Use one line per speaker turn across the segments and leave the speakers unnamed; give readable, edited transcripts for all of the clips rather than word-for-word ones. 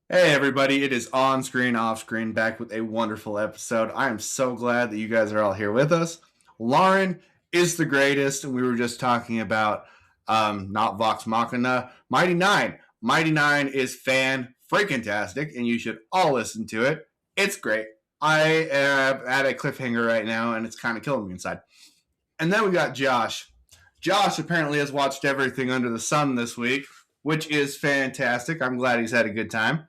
Hey everybody, it is on screen, off screen, back with a wonderful episode. I am so glad that you guys are all here with us. Lauren is the greatest, and we were just talking about not Vox Machina, Mighty Nine. Mighty Nine is fan freaking tastic, and you should all listen to it. It's great. I am at a cliffhanger right now, and it's kind of killing me inside. And then we got Josh. Josh apparently has watched everything under the sun this week, which is fantastic. I'm glad he's had a good time.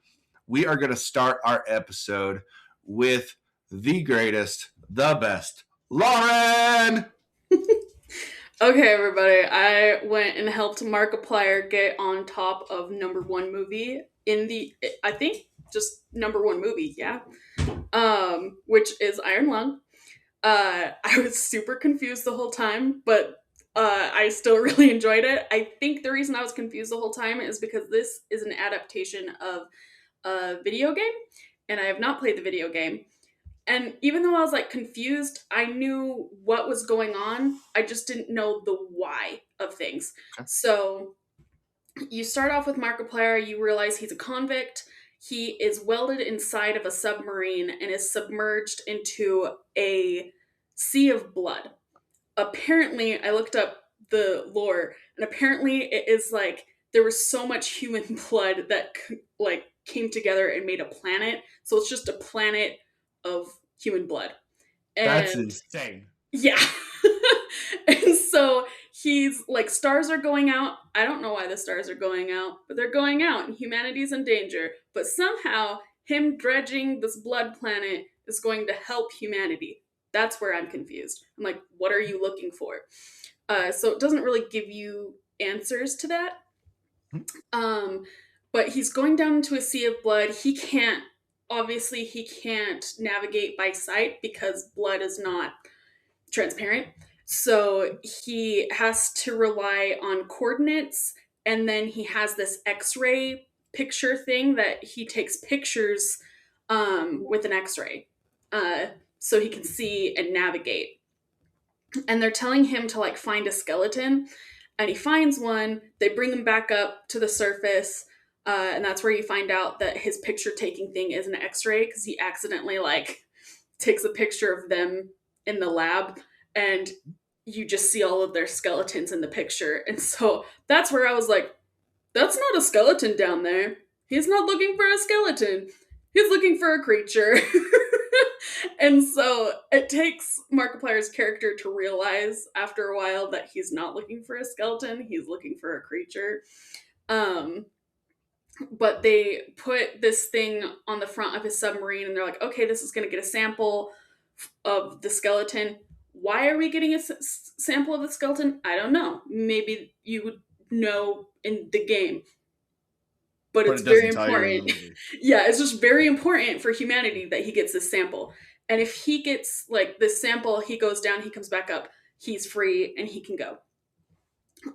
We are going to start our episode with the greatest, the best, Lauren.
Okay, everybody. I went and helped Markiplier get on top of number one movie in I think, just number one movie, yeah. Which is Iron Lung. I was super confused the whole time, but I still really enjoyed it. I think the reason I was confused the whole time is because this is an adaptation of a video game, and I have not played the video game. And even though I was like confused, I knew what was going on. I just didn't know the why of things.
Okay.
So you start off with Markiplier, you realize he's a convict. He is welded inside of a submarine and is submerged into a sea of blood. Apparently, I looked up the lore, and apparently it is like there was so much human blood that like came together and made a planet. So it's just a planet of human blood.
That's
And
insane.
yeah. And so he's like, stars are going out. I don't know why the stars are going out, but they're going out and humanity's in danger. But somehow, him dredging this blood planet is going to help humanity. That's where I'm confused. I'm like, what are you looking for? So it doesn't really give you answers to that. Um, but he's going down into a sea of blood. Obviously, he can't navigate by sight because blood is not transparent. So he has to rely on coordinates, and then he has this X-ray picture thing that he takes pictures with an X-ray, so he can see and navigate. And they're telling him to like find a skeleton, and he finds one. They bring him back up to the surface, and that's where you find out that his picture taking thing is an X-ray because he accidentally like takes a picture of them in the lab, and you just see all of their skeletons in the picture. And so that's where I was like, that's not a skeleton down there. He's not looking for a skeleton. He's looking for a creature. And so it takes Markiplier's character to realize after a while that he's not looking for a skeleton, he's looking for a creature. Um, but they put this thing on the front of his submarine, and they're like, okay, this is going to get a sample of the skeleton. Why are we getting a sample of the skeleton? I don't know. Maybe you would know in the game, but
But
it's
it
very
doesn't tell you in the
important.
movie.
Yeah, it's just very important for humanity that he gets this sample. And if he gets like this sample, he goes down, he comes back up, he's free and he can go.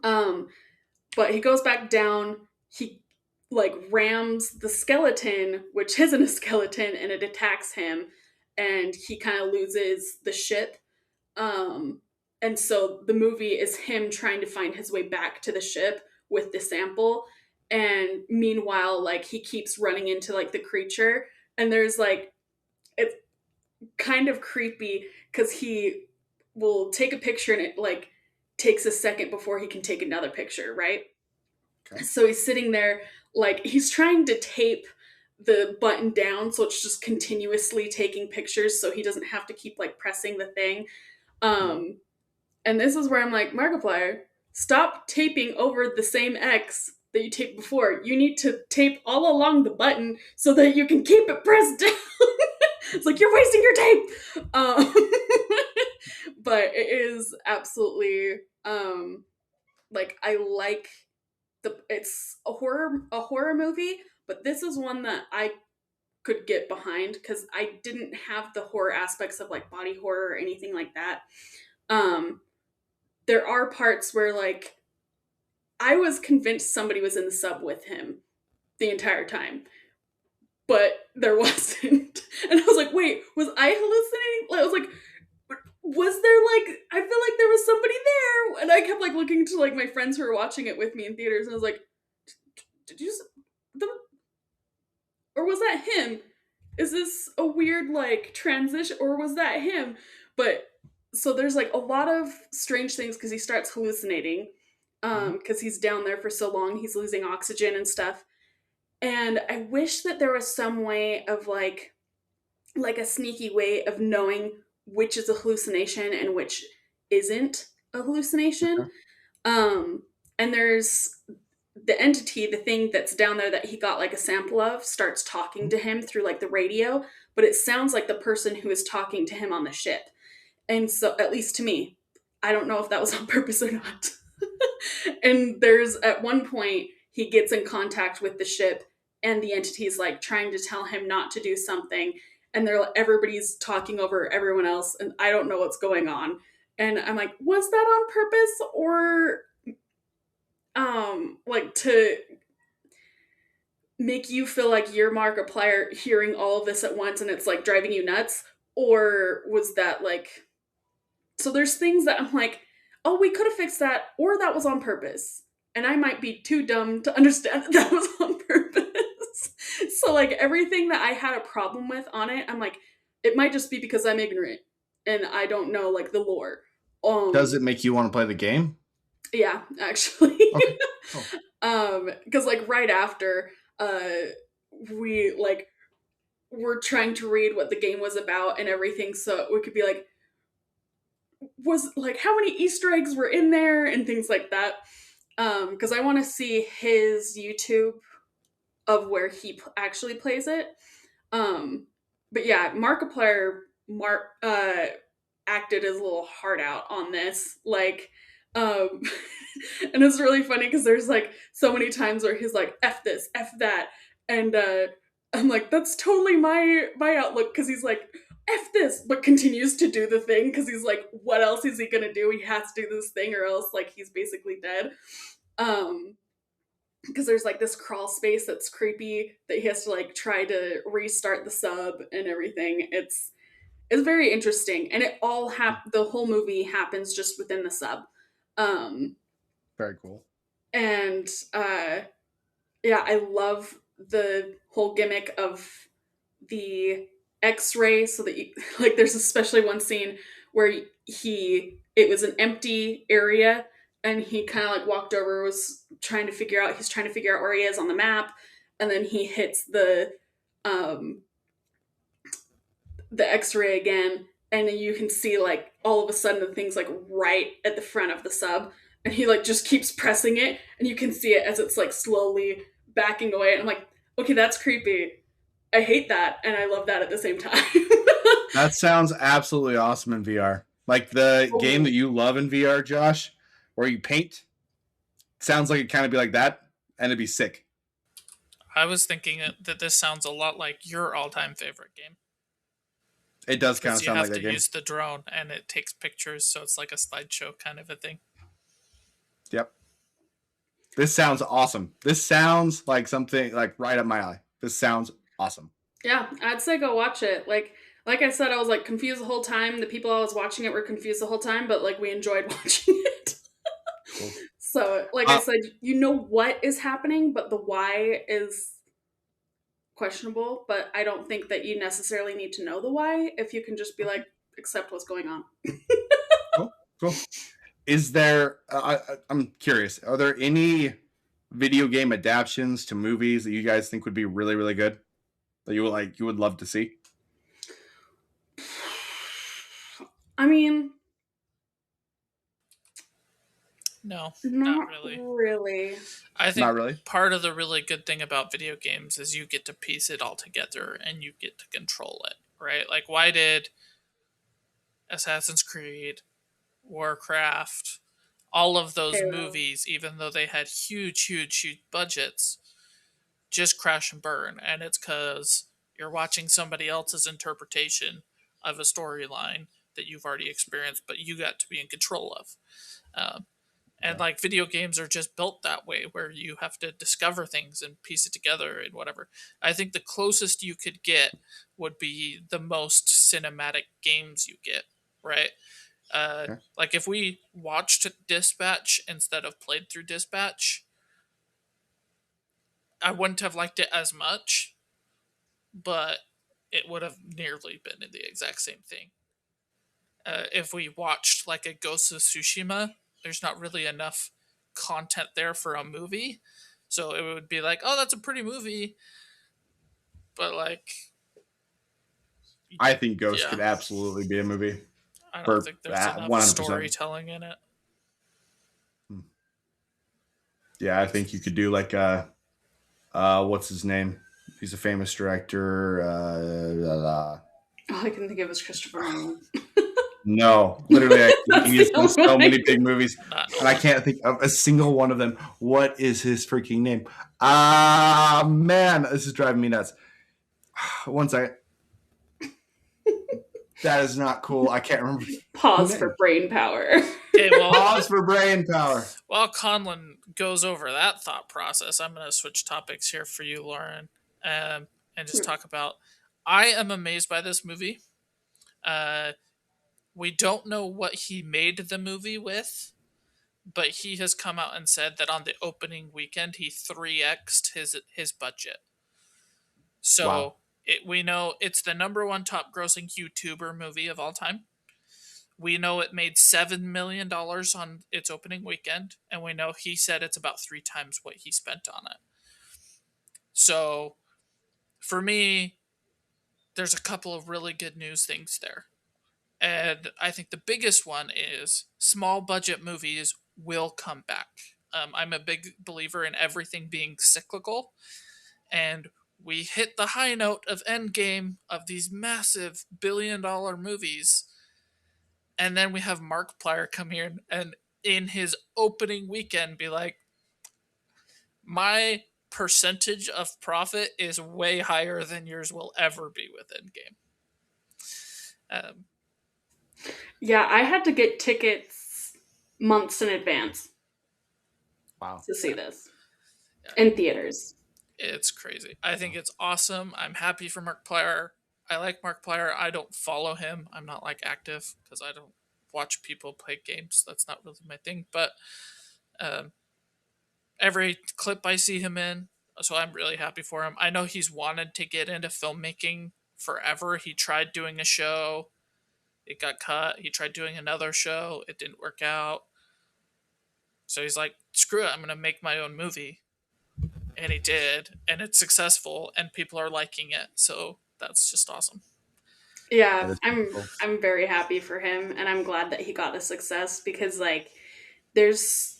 Um, but he goes back down, he like rams the skeleton, which isn't a skeleton, and it attacks him, and he kind of loses the ship. Um, and so the movie is him trying to find his way back to the ship with the sample. And meanwhile, like he keeps running into like the creature, and there's like it's kind of creepy because he will take a picture and it like takes a second before he can take another picture, right?
Okay.
So he's sitting there, like, he's trying to tape the button down so it's just continuously taking pictures so he doesn't have to keep, like, pressing the thing. Um, and this is where I'm like, Markiplier, stop taping over the same X that you taped before. You need to tape all along the button so that you can keep it pressed down. It's like, you're wasting your tape. But it is absolutely, like, I like it's a horror movie, but this is one that I could get behind because I didn't have the horror aspects of like body horror or anything like that. Um, there are parts where like I was convinced somebody was in the sub with him the entire time, but there wasn't. And I was like, wait, was I hallucinating? Like, I was like, was there like I feel like there was somebody there, and I kept like looking to like my friends who were watching it with me in theaters, and I was like, did you the or was that him? Is this a weird like transition, or was that him? But so there's like a lot of strange things because he starts hallucinating,
Mhm.
because he's down there for so long, he's losing oxygen and stuff. And I wish that there was some way of like a sneaky way of knowing which is a hallucination and which isn't a hallucination.
Okay.
Um, and there's the entity, the thing that's down there that he got like a sample of, starts talking
Mhm.
to him through like the radio, but it sounds like the person who is talking to him on the ship. And so, at least to me, I don't know if that was on purpose or not. And there's at one point he gets in contact with the ship, and the entity's like trying to tell him not to do something, and everybody's talking over everyone else, and I don't know what's going on. And I'm like, was that on purpose, or like to make you feel like you're Markiplier hearing all of this at once and it's like driving you nuts? Or was that like, so there's things that I'm like, oh, we could have fixed that, or that was on purpose. And I might be too dumb to understand that that was on purpose. So like everything that I had a problem with on it, I'm like, it might just be because I'm ignorant and I don't know like the lore.
Does it
Um
make you want to play the game?
yeah, actually.
Okay. Cool.
Because like right after we like were trying to read what the game was about and everything, so we could be like, was like how many Easter eggs were in there and things like that. Because I want to see his YouTube of where he actually plays it. Um, but yeah, Markiplier acted his little heart out on this, like, um, and it's really funny because there's like so many times where he's like "f this, f that," and I'm like, that's totally my outlook because he's like "f this," but continues to do the thing because he's like, what else is he gonna do? He has to do this thing or else like he's basically dead. Um, because there's like this crawl space that's creepy that he has to like try to restart the sub and everything. It's very interesting, and it all the whole movie happens just within the sub. Um,
Very cool.
and yeah, I love the whole gimmick of the X-ray, so that you, like, there's especially one scene where it was an empty area, and he kind of like walked over, was trying to figure out, he's trying to figure out where he is on the map, and then he hits um the X-ray again, and then you can see like all of a sudden the thing's like right at the front of the sub, and he like just keeps pressing it, and you can see it as it's like slowly backing away. And I'm like, okay, that's creepy. I hate that, and I love that at the same time.
That sounds absolutely awesome in VR. Like the game
Oh,
that you love in VR, Josh, where you paint, sounds like it kind of be like that, and it'd be sick.
I was thinking that this sounds a lot like your all-time favorite game
It does kind
because
of
you
sound like
have
that
to
game.
use the drone and it takes pictures, so it's like a slideshow kind of a thing.
Yep. This sounds awesome. This sounds like something like right up my alley. This sounds awesome.
yeah, I'd say go watch it. Like I said, I was like confused the whole time. The people I was watching it were confused the whole time, but like we enjoyed watching it.
Cool.
So, like I said, you know what is happening, but the why is questionable. But I don't think that you necessarily need to know the why if you can just be
Okay.
like, accept what's going on.
Cool. Cool. Is there? I'm curious. Are there any video game adaptations to movies that you guys think would be really, really good that you would like? You would love to see?
I mean,
No, not
not
really.
really.
I
Not
think
really.
part of the really good thing about video games is you get to piece it all together and you get to control it, right? Like, why did Assassin's Creed, Warcraft, all of those
Halo.
movies, even though they had huge, huge, huge budgets, just crash and burn? And it's because you're watching somebody else's interpretation of a storyline that you've already experienced, but you got to be in control of. Um, and
Yeah.
like video games are just built that way where you have to discover things and piece it together and whatever. I think the closest you could get would be the most cinematic games you get, right?
Okay.
Like if we watched Dispatch instead of played through Dispatch, I wouldn't have liked it as much, but it would have nearly been the exact same thing. If we watched like a Ghost of Tsushima, there's not really enough content there for a movie. So it would be like, oh, that's a pretty movie, but like,
I think Ghost
yeah,
could absolutely be a movie
I don't
for
think there's
that
enough
100%.
storytelling in it.
Yeah, I think you could do like what's his name? He's a famous director.
All I can think of is Christopher Nolan.
No, literally,
That's
he's
the
done
only one
so
I
many
can.
big movies,
Not
and I
Nolan.
can't think of a single one of them. What is his freaking name? Ah, man, this is driving me nuts. One second. That is not cool. I can't remember his
Pause for
name.
brain power.
Okay, well,
Pause for brain power.
while Conlon goes over that thought process, I'm going to switch topics here for you, Lauren, and just talk about. I am amazed by this movie. Uh, we don't know what he made the movie with, but he has come out and said that on the opening weekend he 3x'd his budget.
Wow.
So we know it's the number one top grossing YouTuber movie of all time. We know it made $7 million on its opening weekend, and we know he said it's about 3 times what he spent on it. So for me, there's a couple of really good news things there. And I think the biggest one is small budget movies will come back. I'm a big believer in everything being cyclical, and we hit the high note of Endgame of these massive $1 billion movies, and then we have Markiplier come here and in his opening weekend be like, my percentage of profit is way higher than yours will ever be with Endgame. Um,
Yeah, I had to get tickets months in advance
Wow.
to see
yeah,
this
yeah.
in theaters.
It's crazy. I think it's awesome. I'm happy for Markiplier. I like Markiplier. I don't follow him. I'm not like active because I don't watch people play games. That's not really my thing. But um, every clip I see him in, so I'm really happy for him. I know he's wanted to get into filmmaking forever. He tried doing a show, it got cut. He tried doing another show, it didn't work out. So he's like, screw it, I'm gonna make my own movie. And he did, and it's successful, and people are liking it. So that's just awesome.
That
Yeah,
is pretty
I'm
cool.
I'm very happy for him, and I'm glad that he got a success because like there's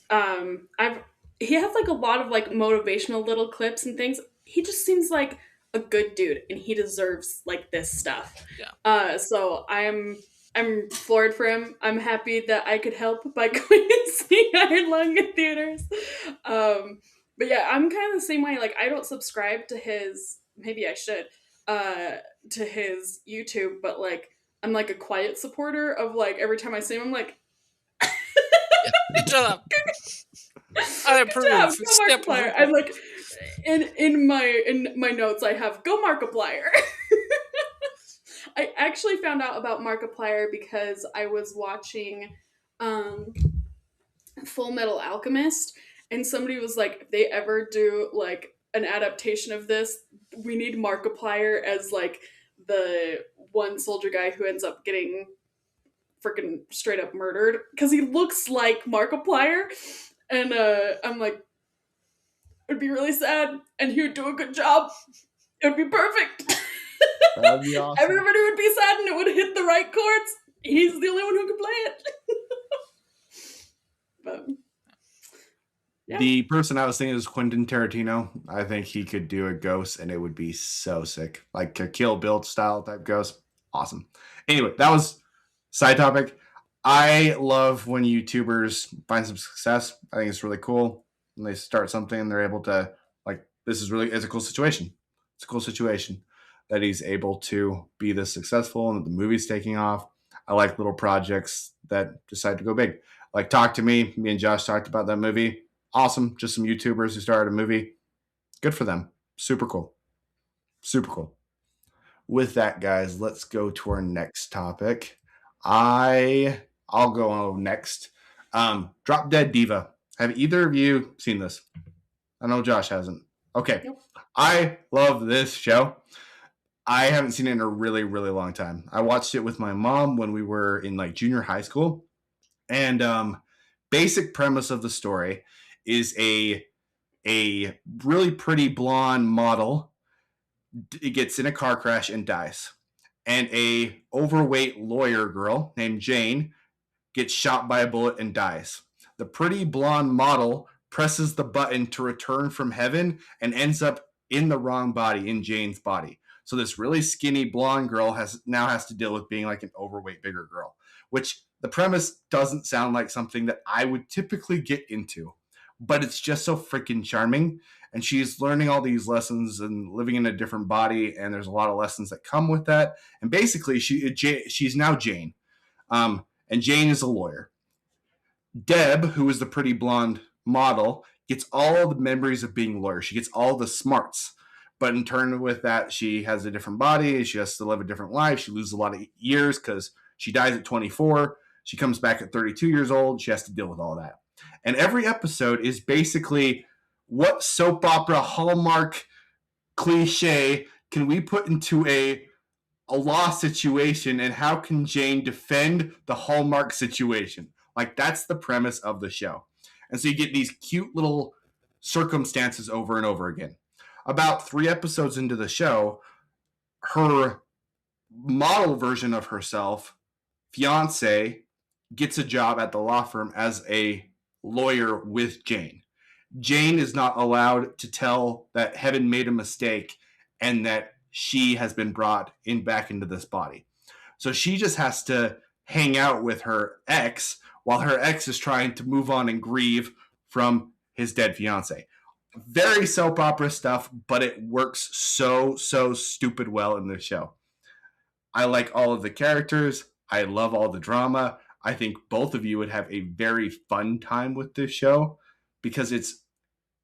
I've he has like a lot of like motivational little clips and things. He just seems like a good dude and he deserves like this stuff.
Yeah.
So I'm floored for him. I'm happy that I could help by going and seeing Iron Lung in theaters. Um but yeah, I'm kind of the same way. Like I don't subscribe to his, maybe I should, uh to his YouTube, but like I'm like a quiet supporter of like every time I see him I'm like,
Yeah. Good job. I
good job,
approve.
go
Stamp of
Markiplier. I'm
approval.
like, in my notes I have go Markiplier. I actually found out about Markiplier because I was watching um, Full Metal Alchemist, and somebody was like, if they ever do like an adaptation of this, we need Markiplier as like the one soldier guy who ends up getting freaking straight up murdered because he looks like Markiplier, and I'm like, it'd be really sad, and he would do a good job. It would be perfect.
That'd be awesome.
Everybody would be sad, and it would hit the right chords. He's the only one who could play it. But yeah,
The person I was thinking is Quentin Tarantino. I think he could do a ghost and it would be so sick. Like a Kill Bill style type ghost. Awesome. Anyway, that was side topic. I love when YouTubers find some success. I think it's really cool. When they start something and they're able to, like, this is really, it's a cool situation. It's a cool situation that he's able to be this successful and that the movie's taking off. I like little projects that decide to go big. Like Talk to Me and Josh talked about that movie. Awesome. Just some YouTubers who started a movie. Good for them. Super cool. Super cool. With that, guys, let's go to our next topic. I'll go next. Drop Dead Diva. Have either of you seen this? I know Josh hasn't. Okay.
nope.
I love this show. I haven't seen it in a really, really long time. I watched it with my mom when we were in like junior high school. And basic premise of the story is a really pretty blonde model gets in a car crash and dies. And a overweight lawyer girl named Jane gets shot by a bullet and dies. The pretty blonde model presses the button to return from heaven and ends up in the wrong body, in Jane's body. So this really skinny blonde girl has to deal with being like an overweight bigger girl, which the premise doesn't sound like something that I would typically get into, but it's just so freaking charming. And she's learning all these lessons and living in a different body, and there's a lot of lessons that come with that. And basically, she's now Jane, and Jane is a lawyer. Deb, who is the pretty blonde model, gets all the memories of being a lawyer. She gets all the smarts. But in turn with that, she has a different body. She has to live a different life. She loses a lot of years because she dies at 24. She comes back at 32 years old. She has to deal with all that. And every episode is basically what soap opera hallmark cliche can we put into a law situation, and how can Jane defend the hallmark situation? Like, that's the premise of the show. And so you get these cute little circumstances over and over again. About 3 episodes into the show, her model version of herself, fiance, gets a job at the law firm as a lawyer with Jane. Jane is not allowed to tell that heaven made a mistake and that she has been brought back into this body. So she just has to hang out with her ex while her ex is trying to move on and grieve from his dead fiance. Very soap opera stuff, but it works so stupid well in this show. I like all of the characters. I love all the drama. I think both of you would have a very fun time with this show because it's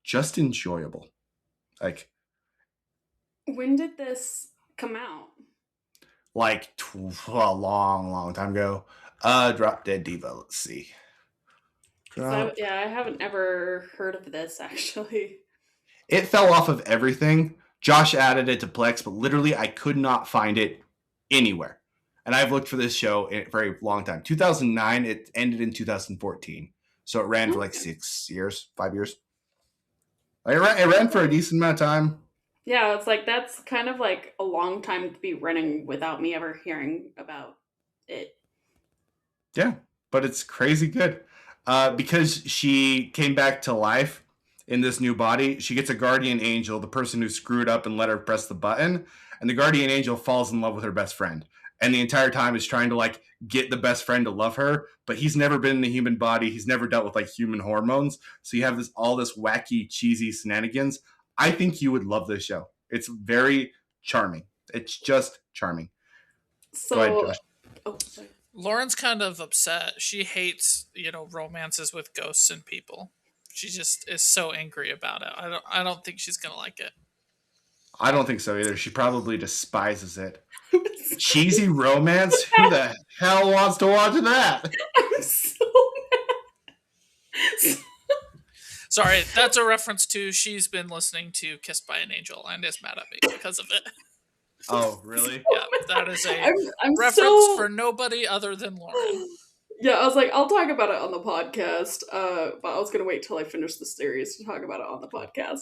just enjoyable. Like,
when did this come out?
Like a long time ago. Drop Dead Diva. Let's see.
I haven't ever heard of this actually.
It fell off of everything. Josh added it to Plex, but literally I could not find it anywhere. And I've looked for this show in a very long time. 2009, it ended in 2014. So it ran for like 6 years, 5 years. It ran for a decent amount of time.
Yeah, it's like that's kind of like a long time to be running without me ever hearing about it.
Yeah, but it's crazy good. Because she came back to life in this new body, she gets a guardian angel, the person who screwed up and let her press the button, and the guardian angel falls in love with her best friend. And the entire time is trying to like get the best friend to love her, but he's never been in a human body. He's never dealt with like human hormones. So you have all this wacky, cheesy shenanigans. I think you would love this show. It's very charming. It's just charming.
So,
go ahead, Josh.
Oh, sorry.
Lauren's kind of upset. She hates, romances with ghosts and people. She just is so angry about it. I don't think she's gonna like it.
I don't think so either. She probably despises it. Cheesy romance? Who the hell wants to watch that?
I'm so mad.
Sorry, that's a reference to she's been listening to Kissed by an Angel and is mad at me because of it.
Oh, really?
Yeah, that is a
I'm
reference for nobody other than Lauren.
Yeah, I was like, I'll talk about it on the podcast, but I was going to wait till I finish the series to talk about it on the podcast.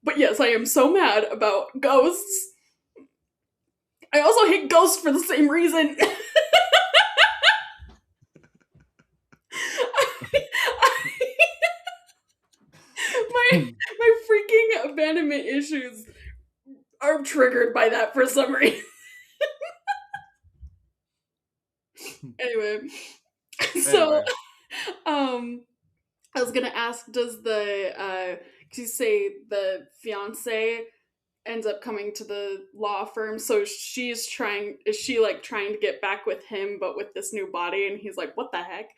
But yes, I am so mad about ghosts. I also hate ghosts for the same reason. my freaking abandonment issues are triggered by that for some reason. Anyway, so I was gonna ask, does you say the fiance ends up coming to the law firm, so is she trying to get back with him but with this new body, and he's like, what the heck?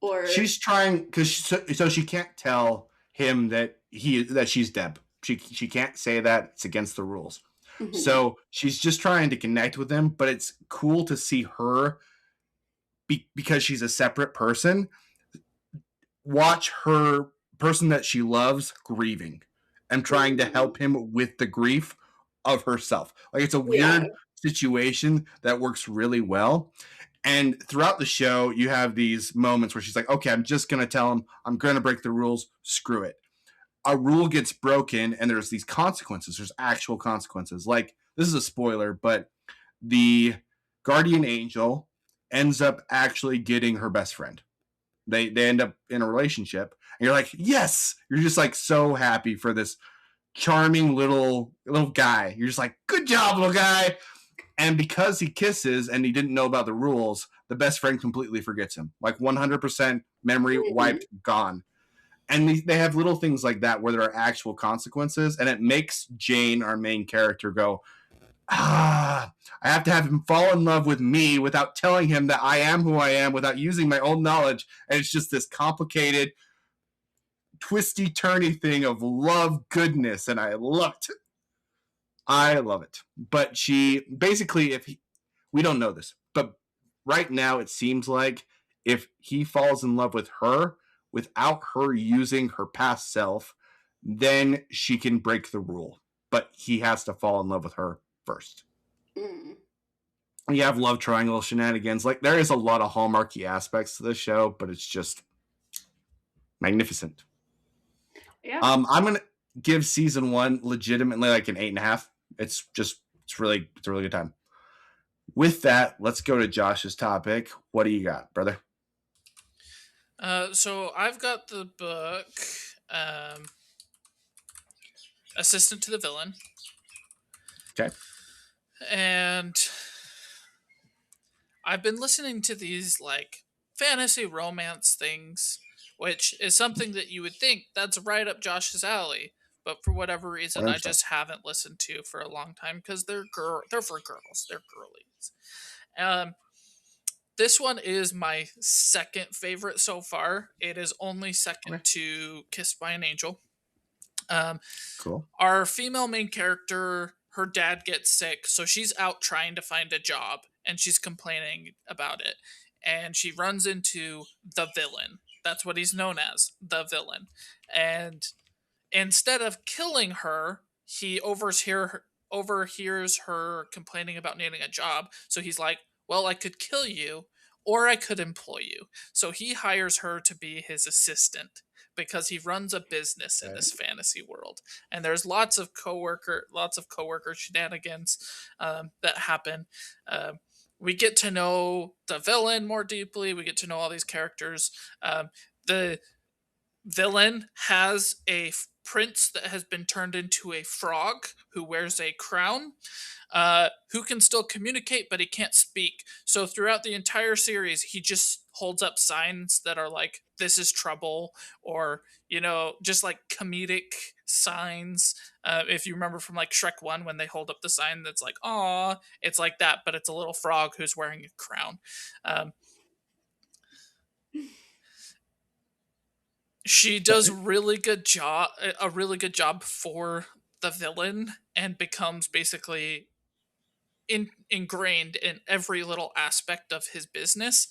Or
she's trying, because so she can't tell him that she's Deb. She can't say that. It's against the rules. Mm-hmm. So she's just trying to connect with him, but it's cool to see her because she's a separate person, watch her person that she loves grieving and trying to help him with the grief of herself. Like it's a
Yeah.
weird situation that works really well. And throughout the show, you have these moments where she's like, okay, I'm just going to tell him I'm going to break the rules. Screw it. A rule gets broken and there's these consequences. There's actual consequences. Like, this is a spoiler, but the guardian angel ends up actually getting her best friend. They end up in a relationship. And you're like, yes! You're just like so happy for this charming little guy. You're just like, good job, little guy. And because he kisses and he didn't know about the rules, the best friend completely forgets him. Like 100% memory wiped, gone. And they have little things like that where there are actual consequences. And it makes Jane, our main character, go, I have to have him fall in love with me without telling him that I am who I am, without using my own knowledge. And it's just this complicated, twisty, turny thing of love goodness. And I love it. I love it. But she basically, we don't know this, but right now it seems like if he falls in love with her without her using her past self, then she can break the rule. But he has to fall in love with her first.
Mm.
You have love triangle shenanigans. Like, there is a lot of hallmarky aspects to this show, but it's just magnificent.
Yeah.
I'm gonna give season 1 legitimately like an 8.5. It's a really good time. With that, let's go to Josh's topic. What do you got, brother?
So I've got the book, Assistant to the Villain.
Okay.
And I've been listening to these like fantasy romance things, which is something that you would think that's right up Josh's alley, but for whatever reason, I
100%.
just haven't listened to for a long time because they're for girls, they're girlies. Um, this one is my second favorite so far. It is only second
Okay.
to Kissed by an Angel. Um,
Cool.
our female main character, her dad gets sick, so she's out trying to find a job and she's complaining about it. And she runs into the villain. That's what he's known as, the villain. And instead of killing her, he overhears her complaining about needing a job. So he's like, well, I could kill you or I could employ you. So he hires her to be his assistant because he runs a business in this fantasy world. And there's lots of coworker shenanigans that happen. We get to know the villain more deeply. We get to know all these characters. The villain has a prince that has been turned into a frog who wears a crown, who can still communicate, but he can't speak. So throughout the entire series, he just holds up signs that are like, this is trouble, or, just like comedic signs. If you remember from like Shrek 1, when they hold up the sign that's like, aw, it's like that, but it's a little frog who's wearing a crown. She does a really good job for the villain, and becomes basically ingrained in every little aspect of his business.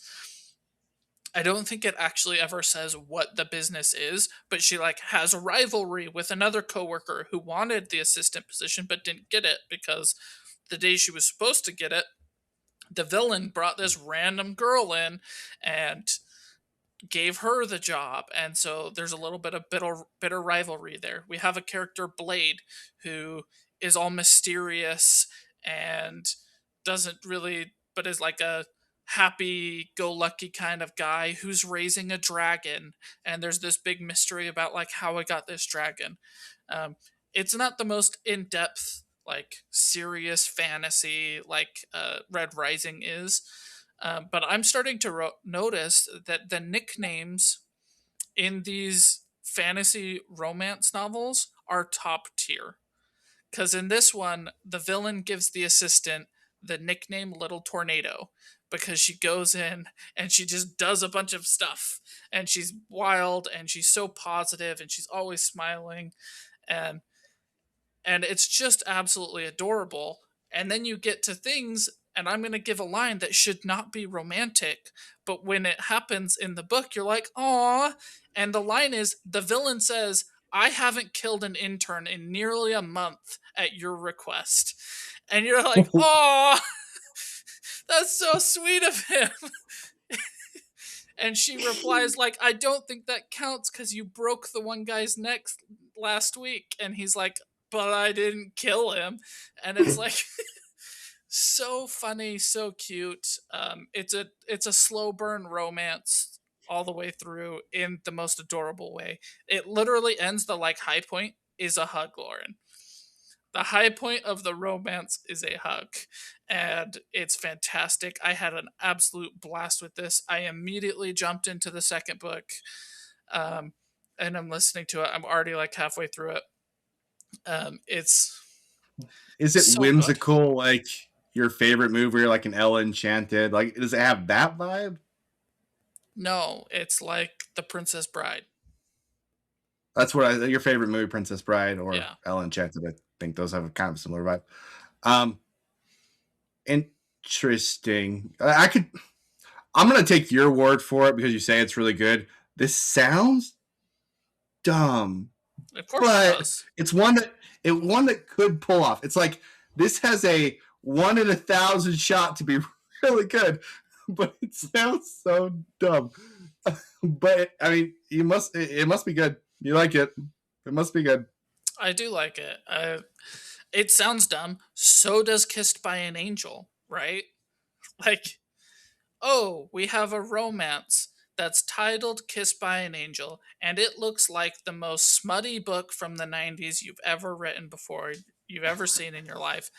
I don't think it actually ever says what the business is, but she like has a rivalry with another coworker who wanted the assistant position but didn't get it because the day she was supposed to get it, the villain brought this random girl in and gave her the job. And so there's a little bit of bitter rivalry there. We have a character, Blade, who is all mysterious and doesn't really, but is like a happy go lucky kind of guy who's raising a dragon. And there's this big mystery about like how I got this dragon. It's not the most in-depth, like serious fantasy like Red Rising is. But I'm starting to notice that the nicknames in these fantasy romance novels are top tier. Because in this one, the villain gives the assistant the nickname Little Tornado because she goes in and she just does a bunch of stuff. And she's wild and she's so positive and she's always smiling. And it's just absolutely adorable. And then you get to things, and I'm going to give a line that should not be romantic, but when it happens in the book, you're like, "Aw." And the line is, the villain says, I haven't killed an intern in nearly a month at your request. And you're like, oh, that's so sweet of him. And she replies like, I don't think that counts because you broke the one guy's neck last week. And he's like, but I didn't kill him. And it's like so funny, so cute. It's a slow burn romance all the way through in the most adorable way. It literally ends, the like high point is a hug, Lauren. The high point of the romance is a hug, and it's fantastic. I had an absolute blast with this. I immediately jumped into the second book, um, and I'm listening to it. I'm already like halfway through it. It's
Is it
so good.
whimsical like your favorite movie, like an Ella Enchanted? Like, does it have that vibe?
No, it's like The Princess Bride.
That's what your favorite movie, Princess Bride or
Yeah.
Ella Enchanted. I think those have a kind of similar vibe. Um, Interesting. I could. I'm gonna take your word for it because you say it's really good. This sounds dumb,
Of course it
but
does.
it's one that could pull off. It's like this has a 1 in 1,000 shot to be really good, but it sounds so dumb. But I mean, it must be good. You like it? It must be good.
I do like it. It sounds dumb. So does Kissed by an Angel, right? Like, oh, we have a romance that's titled Kissed by an Angel, and it looks like the most smutty book from the 90s you've ever written before, you've ever seen in your life,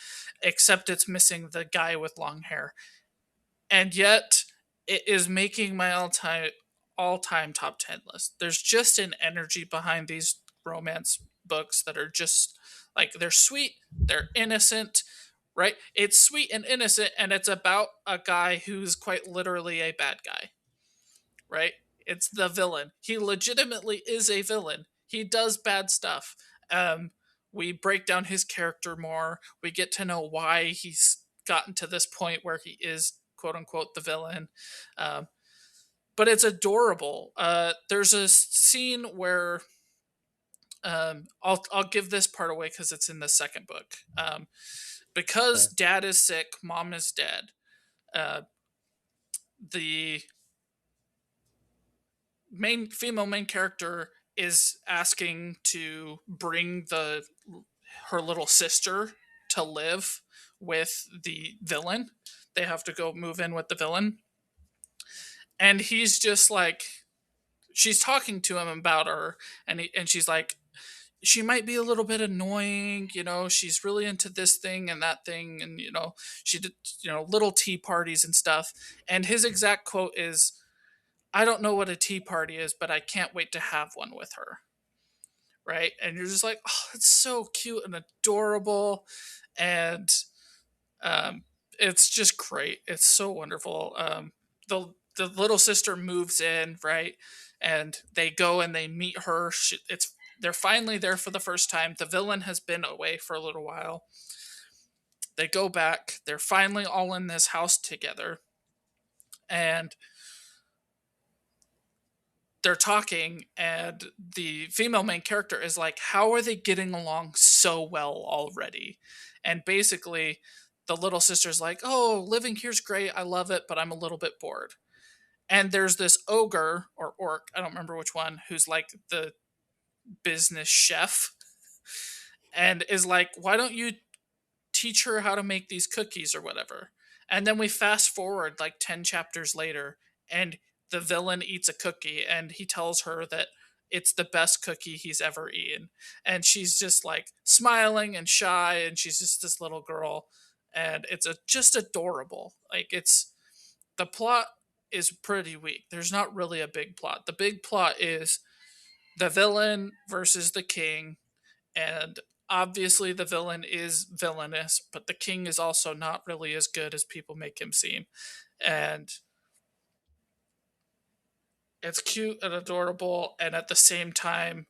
except it's missing the guy with long hair. And yet, it is making my all time top 10 list. There's just an energy behind these romance books that are just like, they're sweet, they're innocent, right? It's sweet and innocent, and it's about a guy who's quite literally a bad guy, right? It's the villain. He legitimately is a villain. He does bad stuff. We break down his character more. We get to know why he's gotten to this point where he is quote unquote the villain. Um, but it's adorable. There's a scene where I'll give this part away because it's in the second book. Because
Okay.
dad is sick, mom is dead. Uh, the main character is asking to bring her little sister to live with the villain. They have to go move in with the villain, and he's just like, she's talking to him about her, and she's like, she might be a little bit annoying, she's really into this thing and that thing, and she did, little tea parties and stuff. And his exact quote is, I don't know what a tea party is, but I can't wait to have one with her. Right? And you're just like, oh, it's so cute and adorable. And um, it's just great. It's so wonderful. The little sister moves in, right? And they go and they meet her. They're finally there for the first time. The villain has been away for a little while. They go back. They're finally all in this house together. And they're talking, and the female main character is like, how are they getting along so well already? And basically the little sister's like, oh, living here's great, I love it, but I'm a little bit bored. And there's this ogre or orc, I don't remember which one, who's like the business chef, and is like, why don't you teach her how to make these cookies or whatever? And then we fast forward like 10 chapters later, and the villain eats a cookie, and he tells her that it's the best cookie he's ever eaten. And she's just like smiling and shy, and she's just this little girl. And it's just adorable. Like, the plot is pretty weak. There's not really a big plot. The big plot is the villain versus the king, and obviously the villain is villainous, but the king is also not really as good as people make him seem. And it's cute and adorable, and at the same time,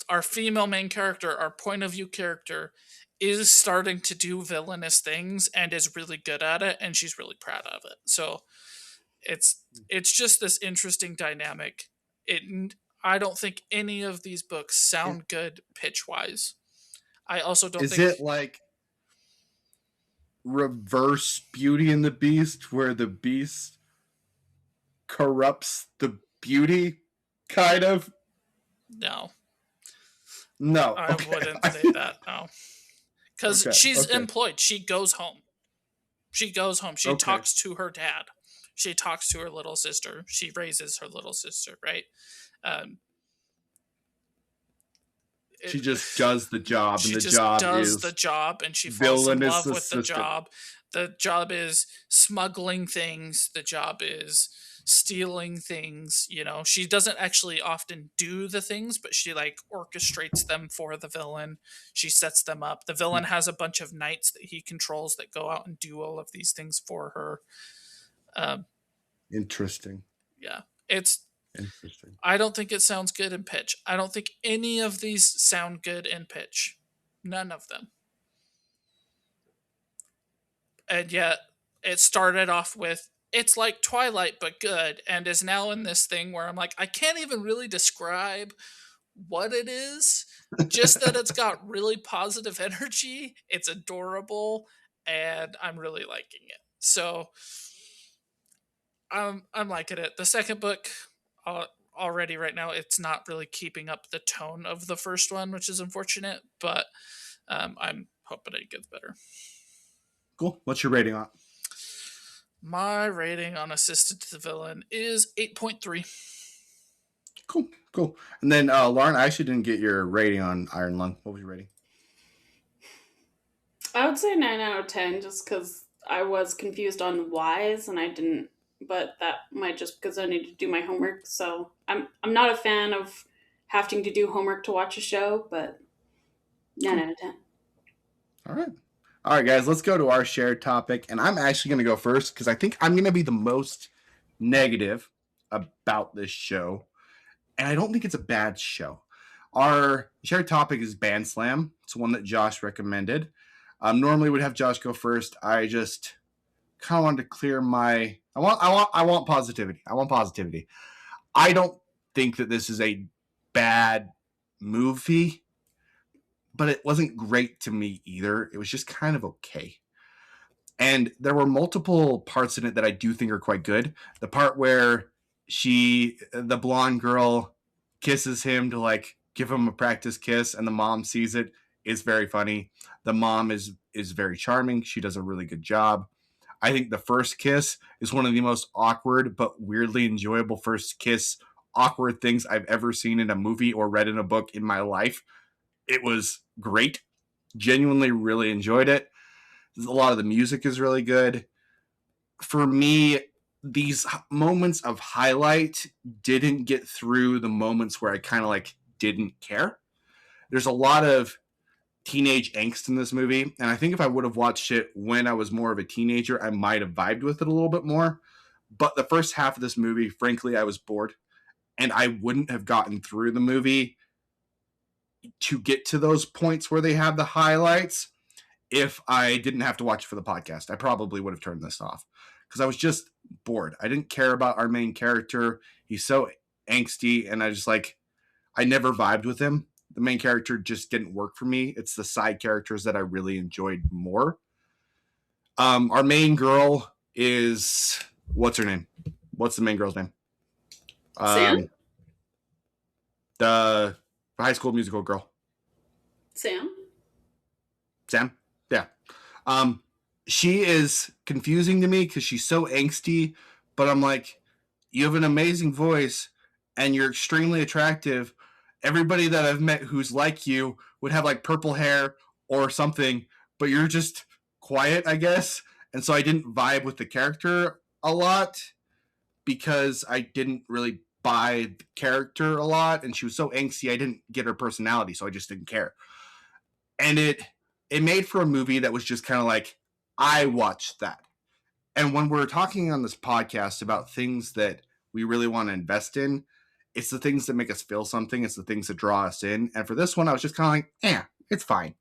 our female main character, our point of view character, is starting to do villainous things and is really good at it, and she's really proud of it. So it's just this interesting dynamic. I don't think any of these books sound good pitch wise. I also don't
Is
think
it like reverse Beauty and the Beast, where the Beast corrupts the Beauty, kind of?
no.
No.
I
Okay.
wouldn't say that. No. Cuz
Okay.
she's
Okay.
employed. She goes home. She goes home. She
Okay.
talks to her dad. She talks to her little sister. She raises her little sister, right? Um,
She
it,
just does the job, and
she
the
just
job
does the
is
job and she falls in
villainous
love with the
assistant.
job. The job is smuggling things. The job is stealing things. You know, she doesn't actually often do the things, but she like orchestrates them for the villain. She sets them up. The villain has a bunch of knights that he controls that go out and do all of these things for her. Um,
Interesting.
yeah, it's
Interesting.
I don't think it sounds good in pitch. I don't think any of these sound good in pitch. None of them. And yet, it started off with it's like Twilight but good, and is now in this thing where I'm like, I can't even really describe what it is. Just that it's got really positive energy, it's adorable, and I'm really liking it. So I'm liking it. The second book, uh, already right now, it's not really keeping up the tone of the first one, which is unfortunate. But I'm hoping it gets better.
Cool. What's your rating on it?
My rating on Assistant to the Villain is 8.3.
Cool. Cool. And then, Lauren, I actually didn't get your rating on Iron Lung. What was your rating?
I would say 9 out of 10 just because I was confused on whys and I didn't, but that might just because I need to do my homework. So I'm not a fan of having to do homework to watch a show, but 9 out of 10.
All right. All right, guys, let's go to our shared topic. And I'm actually going to go first because I think I'm going to be the most negative about this show. And I don't think it's a bad show. Our shared topic is Bandslam. It's one that Josh recommended. Normally would have Josh go first. I just kind of wanted to clear my. I want positivity. I want positivity. I don't think that this is a bad movie, but it wasn't great to me either. It was just kind of okay. And there were multiple parts in it that I do think are quite good. The part where the blonde girl, kisses him to like give him a practice kiss, and the mom sees it is very funny. The mom is very charming. She does a really good job. I think the first kiss is one of the most awkward but weirdly enjoyable first kiss awkward things I've ever seen in a movie or read in a book in my life. It was great. Genuinely really enjoyed it. A lot of the music is really good. For me, these moments of highlight didn't get through the moments where I kind of like didn't care. There's a lot of teenage angst in this movie, and I think if I would have watched it when I was more of a teenager, I might have vibed with it a little bit more. But the first half of this movie, frankly, I was bored, and I wouldn't have gotten through the movie to get to those points where they have the highlights if I didn't have to watch it for the podcast. I probably would have turned this off because I was just bored. I didn't care about our main character. He's so angsty, and I never vibed with him. The main character just didn't work for me. It's the side characters that I really enjoyed more. Our main girl is, what's her name? What's the main girl's name?
Sam?
The High School Musical girl.
Sam?
Yeah. She is confusing to me because she's so angsty, but I'm like, you have an amazing voice and you're extremely attractive. Everybody that I've met who's like you would have like purple hair or something, but you're just quiet, I guess. And so I didn't vibe with the character a lot because I didn't really buy the character a lot. And she was so angsty, I didn't get her personality, so I just didn't care. And it made for a movie that was just kind of like, I watched that. And when we're talking on this podcast about things that we really want to invest in, it's the things that make us feel something. It's the things that draw us in. And for this one, I was just kind of like, it's fine.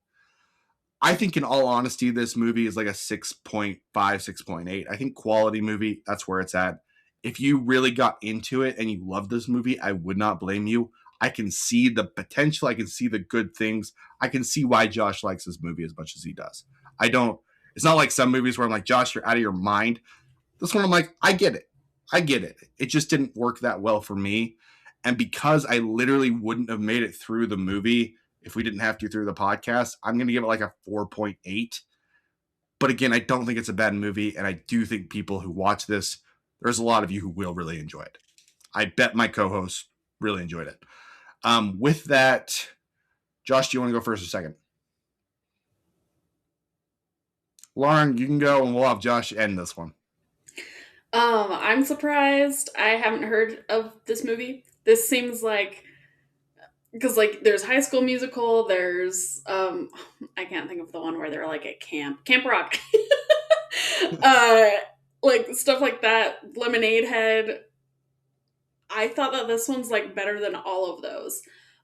I think in all honesty, this movie is like a 6.5, 6.8. I think quality movie, that's where it's at. if you really got into it and you loved this movie, I would not blame you. I can see the potential. I can see the good things. I can see why Josh likes this movie as much as he does. I don't. It's not like some movies where I'm like, Josh, you're out of your mind. This one, I'm like, I get it. I get it. It just didn't work that well for me. And because I literally wouldn't have made it through the movie if we didn't have to through the podcast, I'm going to give it like a 4.8. But again, I don't think it's a bad movie. And I do think people who watch this, there's a lot of you who will really enjoy it. I bet my co-hosts really enjoyed it. With that, Josh, do you want to go first or second? Lauren, you can go and we'll have Josh end this one.
I'm surprised I haven't heard of this movie. This seems like, because like there's High School Musical, there's I can't think of the one where they're like at Camp Rock. Like stuff like that, Lemonade Head. I thought that this one's like better than all of those.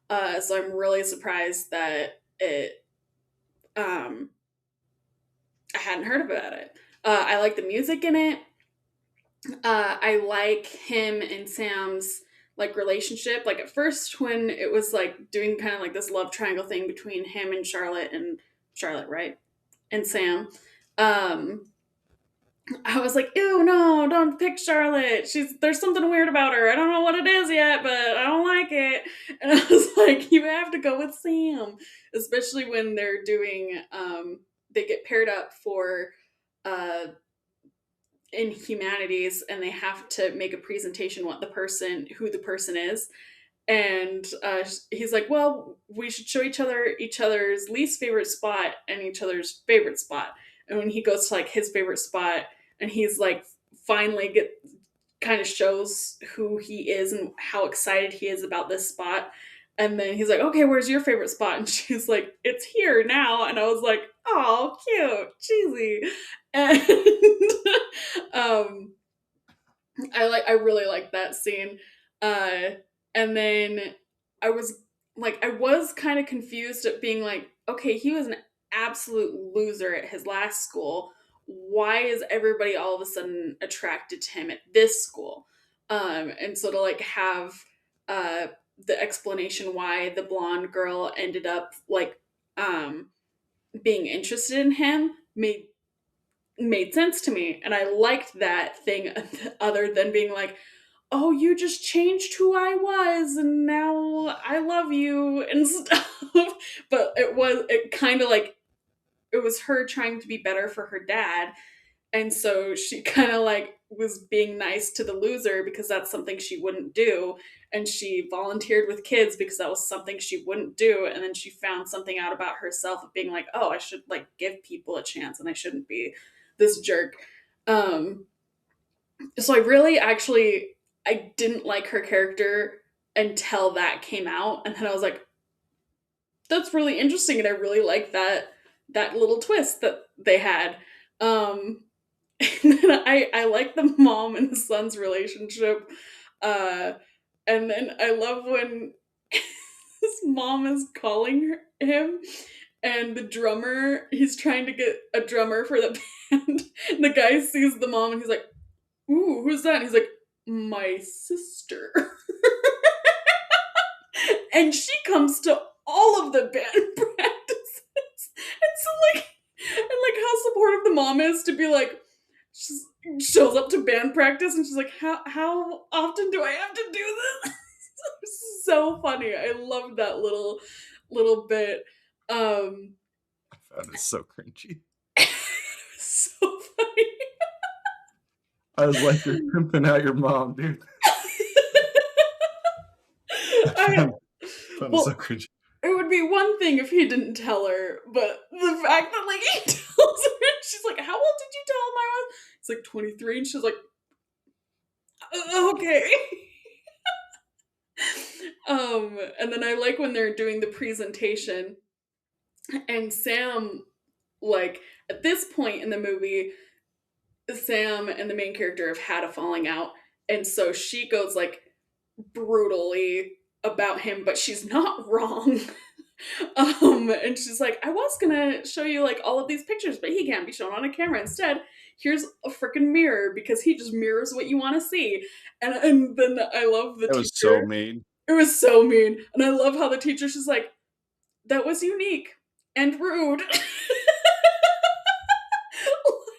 So I'm really surprised that it I hadn't heard about it. I like the music in it. I like him and Sam's like relationship. Like at first when it was like doing kind of like this love triangle thing between him and Charlotte, right? And Sam. I was like, ew, no, don't pick Charlotte. There's something weird about her. I don't know what it is yet, but I don't like it. And I was like, you have to go with Sam. Especially when they're doing they get paired up for in humanities and they have to make a presentation who the person is. And he's like, well, we should show each other's least favorite spot and each other's favorite spot. And when he goes to like his favorite spot and he's like finally kind of shows who he is and how excited he is about this spot. And then he's like, okay, where's your favorite spot? And she's like, it's here now. And I was like, oh, cute, cheesy. And I really like that scene. And then I was kind of confused at being like, okay, he was an absolute loser at his last school. Why is everybody all of a sudden attracted to him at this school? And so to like have the explanation why the blonde girl ended up like being interested in him made sense to me, and I liked that thing other than being like, oh, you just changed who I was and now I love you and stuff. But it kind of like it was her trying to be better for her dad, and so she kind of like was being nice to the loser because that's something she wouldn't do, and she volunteered with kids because that was something she wouldn't do, and then she found something out about herself of being like, oh, I should like give people a chance and I shouldn't be this jerk. So I really actually I didn't like her character until that came out, and then I was like, that's really interesting, and I really like that little twist that they had. And then I like the mom and the son's relationship. And then I love when his mom is calling him and the drummer, he's trying to get a drummer for the band. And the guy sees the mom and he's like, ooh, who's that? And he's like, my sister. And she comes to all of the band practices. And so like how supportive the mom is to be like, she shows up to band practice and she's like, how often do I have to do this? It's so funny. I love that little bit.
I found it so cringy.
It was so funny.
I was like, you're pimping out your mom, dude. I found it so cringy.
It would be one thing if he didn't tell her, but the fact that like he tells her, she's like, how old did you tell him I was? It's like 23, and she's like, okay. And then I like when they're doing the presentation, and Sam, like, at this point in the movie, Sam and the main character have had a falling out, and so she goes like brutally about him, but she's not wrong. And she's like, I was gonna show you like all of these pictures, but he can't be shown on a camera. Instead, here's a freaking mirror because he just mirrors what you want to see. And then I love the
It was so
teacher.
mean.
It was so mean, and I love how the teacher she's like, that was unique and rude.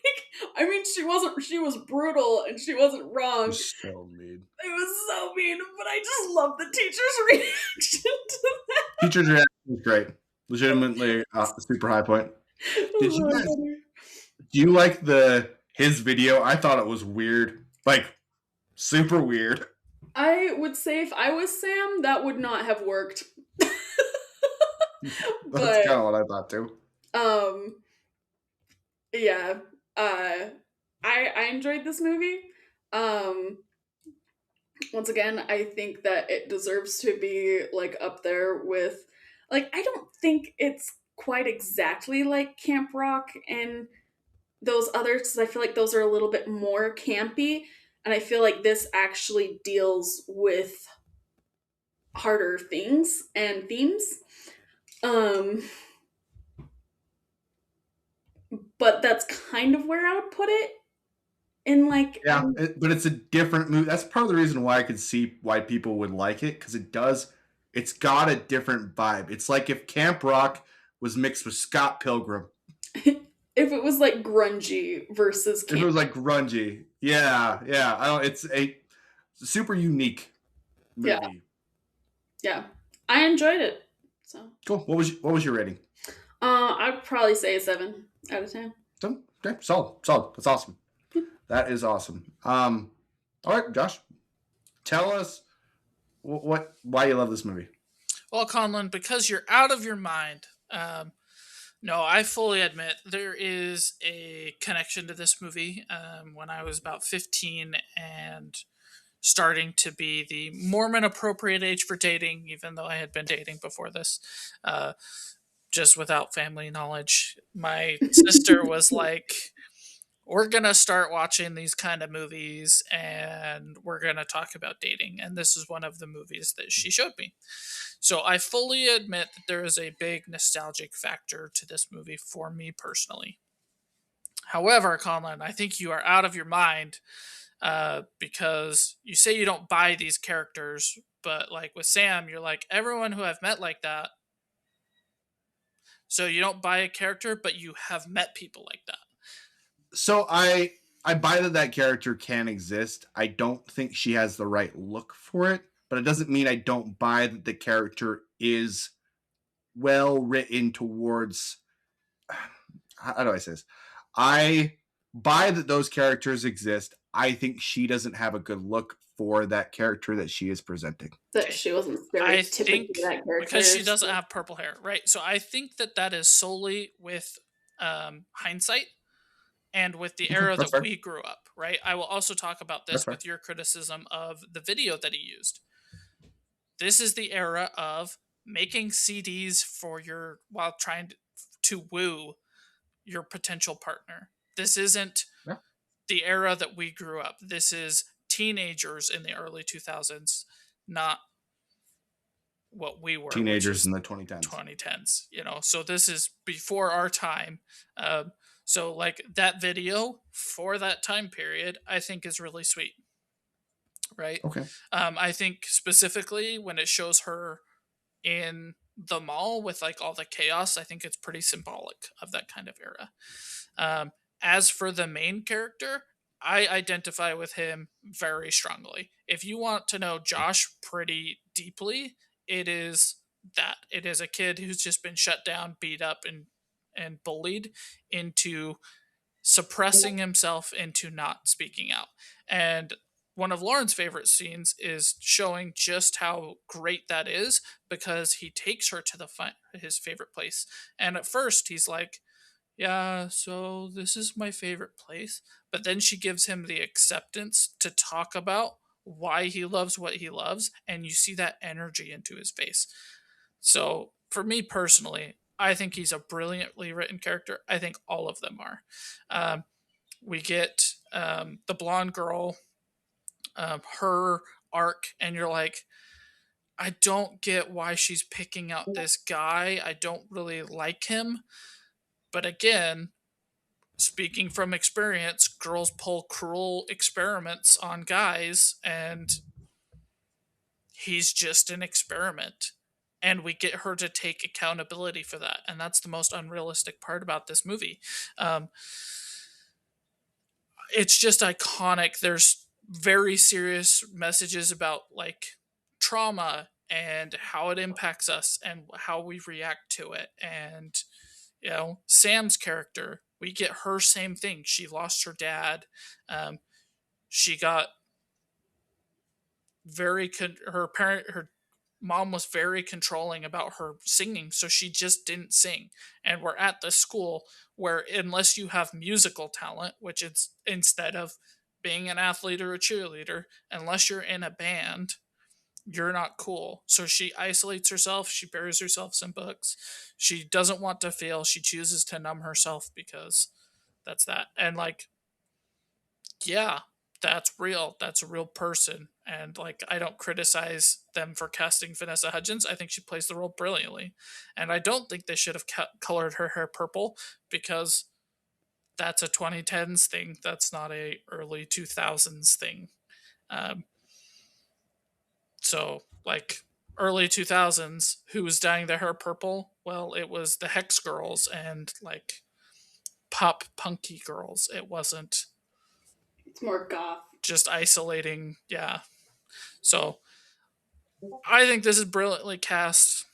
Like, I mean, she was brutal and she wasn't
It
wrong.
was so mean.
It was so mean, but I just love the teacher's reaction to
Teacher's reaction was great. Legitimately, super high point.
that. It
Did
was
you
really
guys?
funny.
Do you like his video? I thought it was weird, like super weird.
I would say if I was Sam, that would not have worked.
That's
But
kind of what I thought too.
um yeah, uh I enjoyed this movie. Um Once again, I think that it deserves to be like up there with, like, I don't think it's quite exactly like Camp Rock and those others because I feel like those are a little bit more campy, and I feel like this actually deals with harder things and themes. Um but that's kind of where I would put it in like
Yeah, but it's a different movie. That's part of the reason why I could see why people would like it because it does. It's got a different vibe. It's like if Camp Rock was mixed with Scott Pilgrim.
if it was like grungy versus
If it
camp.
was like grungy, yeah, yeah. I don't. It's a super unique
Yeah,
movie.
yeah. I enjoyed it. So
Cool. What was your rating?
I'd probably say a 7 out of 10.
So, okay, solid, solid. That's awesome. That is awesome. All right, Josh, tell us why you love this movie.
Well, Conlon, because you're out of your mind. No, I fully admit there is a connection to this movie. When I was about 15 and starting to be the Mormon appropriate age for dating, even though I had been dating before this, uh, just without family knowledge, my sister was like, we're gonna start watching these kind of movies and we're gonna talk about dating, and this is one of the movies that she showed me. So I fully admit that there is a big nostalgic factor to this movie for me personally. However, Conlon, I think you are out of your mind, because you say you don't buy these characters, but like with Sam, you're like, everyone who I've met like that. So you don't buy a character, but you have met people like that.
So I buy that character can exist. I don't think she has the right look for it, but it doesn't mean I don't buy that the character is well written towards. How do I say this? I buy that those characters exist. I think she doesn't have a good look for that character that she is presenting.
That
Okay.
she wasn't
I
stereotypically
think
that character.
because she doesn't have purple hair, right? So I think that that is solely with hindsight and with the
Okay,
era
that's
that
fair.
we grew up, right? I will also talk about
That's
this
fair.
with your criticism of the video that he used. This is the era of making CDs for your while trying to woo your potential partner. This isn't
Yeah.
the era that we grew up. This is teenagers in the early 2000s, not what we were, which
Teenagers
is
in the 2010s.
2010s, so this is before our time. So like that video for that time period I think is really sweet, right?
Okay.
I think specifically when it shows her in the mall with like all the chaos, I think it's pretty symbolic of that kind of era. um, as for the main character, I identify with him very strongly. If you want to know Josh pretty deeply, it is that. It is a kid who's just been shut down, beat up, and bullied into suppressing himself into not speaking out. And one of Lauren's favorite scenes is showing just how great that is because he takes her to his favorite place. And at first he's like, yeah, so this is my favorite place. But then she gives him the acceptance to talk about why he loves what he loves, and you see that energy into his face. So, for me personally, I think he's a brilliantly written character. I think all of them are. Um, we get the blonde girl, her arc, and you're like, I don't get why she's picking out this guy. I don't really like him. But again, speaking from experience, girls pull cruel experiments on guys, and he's just an experiment. And we get her to take accountability for that. And that's the most unrealistic part about this movie. Um, it's just iconic. There's very serious messages about like trauma and how it impacts us and how we react to it. And, Sam's character, we get her same thing. She lost her dad. Um, she got her mom was very controlling about her singing, so she just didn't sing. And we're at the school where, unless you have musical talent, which it's instead of being an athlete or a cheerleader, unless you're in a band, you're not cool. So she isolates herself, she buries herself in books, she doesn't want to feel, she chooses to numb herself because that's that. And like, yeah, that's real. That's a real person. And like, I don't criticize them for casting Vanessa Hudgens. I think she plays the role brilliantly. And I don't think they should have colored her hair purple, because that's a 2010s thing. That's not a early 2000s thing. Um, so like, early 2000s, who was dyeing their hair purple? Well, it was the Hex girls and like pop punky girls. It wasn't
It's more goth.
just isolating. Yeah. So I think this is brilliantly cast.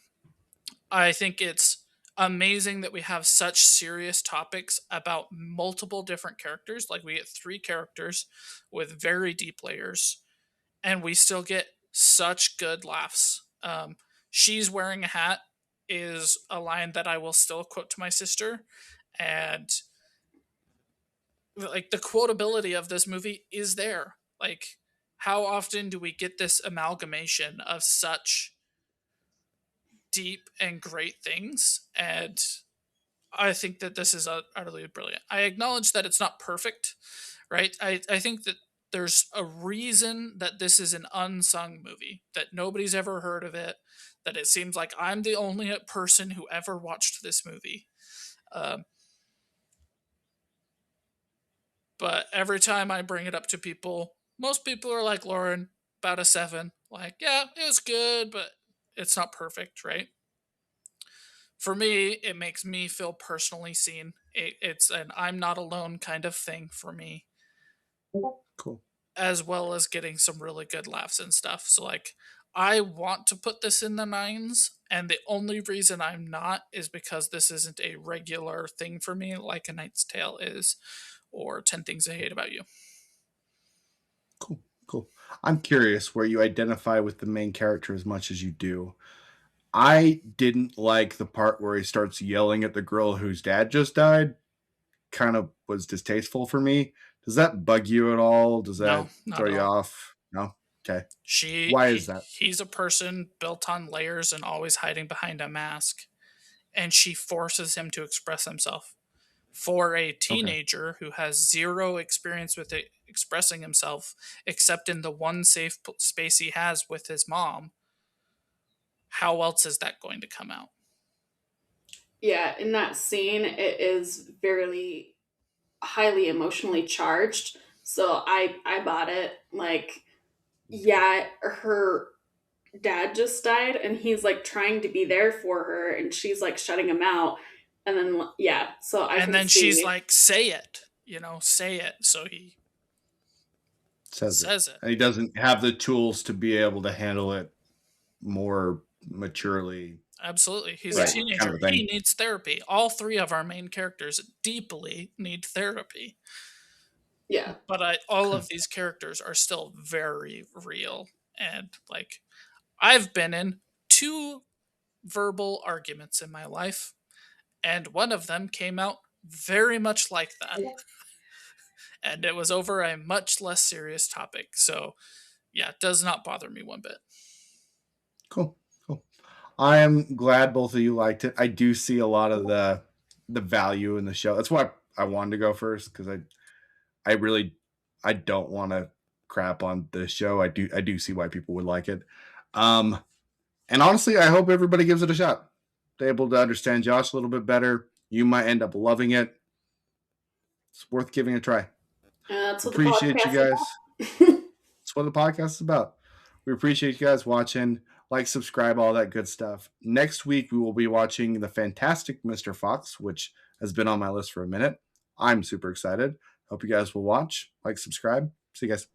I think it's amazing that we have such serious topics about multiple different characters. Like, we get three characters with very deep layers, and we still get such good laughs. She's wearing a hat is a line that I will still quote to my sister. And like, the quotability of this movie is there. Like, how often do we get this amalgamation of such deep and great things? And I think that this is utterly brilliant. I acknowledge that it's not perfect, right? I think that there's a reason that this is an unsung movie, that nobody's ever heard of it, that it seems like I'm the only person who ever watched this movie. Um, but every time I bring it up to people, most people are like, Lauren, about a 7. Like, yeah, it was good, but it's not perfect, right? For me, it makes me feel personally seen. It's an I'm not alone kind of thing for me,
Cool.
as well as getting some really good laughs and stuff. So, like, I want to put this in the 9s, and the only reason I'm not is because this isn't a regular thing for me, like A Knight's Tale is, or 10 Things I Hate About You.
Cool. Cool. I'm curious where you identify with the main character as much as you do. I didn't like the part where he starts yelling at the girl whose dad just died. Kind of was distasteful for me. Does that bug you at all? Does that
No, not
throw
at
you
all.
off? No? Okay.
She
Why
he,
is that?
he's a person built on layers and always hiding behind a mask, and she forces him to express himself. For a
Okay.
teenager who has zero experience with it, expressing himself, except in the one safe space he has with his mom, how else is that going to come out?
Yeah, in that scene, it is very highly emotionally charged. So I bought it. Like, yeah, her dad just died, and he's like trying to be there for her, and she's like shutting him out. And then yeah, so I
And
can
then she's
see.
like, say it, say it. So he
Says it.
says it.
And he doesn't have the tools to be able to handle it more maturely.
Absolutely. He's a
Right.
Yeah,
Kind
teenager.
of a
He
thing.
needs therapy. All three of our main characters deeply need therapy.
yeah,
But all
Okay.
of these characters are still very real. And like, I've been in 2 verbal arguments in my life, and one of them came out very much like that. And it was over a much less serious topic. So, yeah, it does not bother me one bit.
Cool. Cool. I am glad both of you liked it. I do see a lot of the value in the show. That's why I wanted to go first, because I really I don't want to crap on the show. I do see why people would like it. Um And honestly, I hope everybody gives it a shot. They're able to understand Josh a little bit better. You might end up loving it. It's worth giving a try.
That's what the
Appreciate you
podcast
guys.
is about.
That's what the podcast is about. We appreciate you guys watching. Like, subscribe, all that good stuff. Next week, we will be watching The Fantastic Mr. Fox, which has been on my list for a minute. I'm super excited. Hope you guys will watch, like, subscribe. See you guys.